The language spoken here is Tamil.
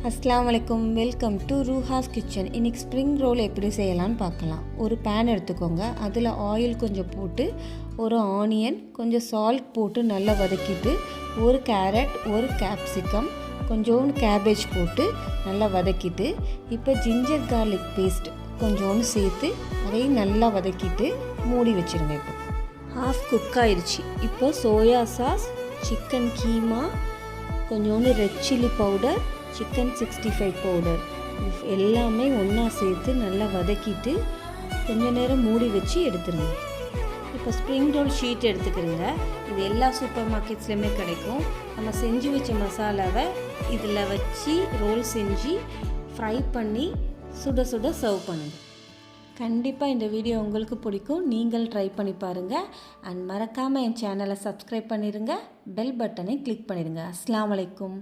அஸ்ஸலாமு அலைக்கும், வெல்கம் டு ரூஹாஸ் கிச்சன். இன்றைக்கி ஸ்ப்ரிங் ரோல் எப்படி செய்யலான்னு பார்க்கலாம். ஒரு பேன் எடுத்துக்கோங்க, அதில் ஆயில் கொஞ்சம் போட்டு ஒரு ஆனியன் கொஞ்சம் சால்ட் போட்டு நல்லா வதக்கிட்டு ஒரு கேரட் ஒரு கேப்சிகம் கொஞ்சோண்டு கேபேஜ் போட்டு நல்லா வதக்கிட்டு இப்போ ஜிஞ்சர் கார்லிக் பேஸ்ட் கொஞ்சோண்டு சேர்த்து அதையும் நல்லா வதக்கிட்டு மூடி வச்சுருங்க. இப்போ ஹாஃப் குக் ஆயிடுச்சு. இப்போ சோயா சாஸ், சிக்கன் கீமா, கொஞ்சோண்டு red chilli powder, chicken 65 powder எல்லாமே ஒன்றா சேர்த்து நல்லா வதக்கிட்டு கொஞ்சம் நேரம் மூடி வச்சு எடுத்துருங்க. இப்போ ஸ்ப்ரிங் ரோல் ஷீட் எடுத்துக்கிறங்க. இது எல்லா சூப்பர் மார்க்கெட்ஸ்லையுமே கிடைக்கும். நம்ம செஞ்சு வச்ச மசாலாவை இதில் வச்சு ரோல் செஞ்சு ஃப்ரை பண்ணி சுட சுட சர்வ் பண்ணுங்கள். கண்டிப்பாக இந்த வீடியோ உங்களுக்கு பிடிக்கும். நீங்கள் ட்ரை பண்ணி பாருங்கள். அண்ட் மறக்காமல் என் சேனலை சப்ஸ்கிரைப் பண்ணிடுங்க. பெல் பட்டனை கிளிக் பண்ணிடுங்க. அஸ்ஸலாமு அலைக்கும்.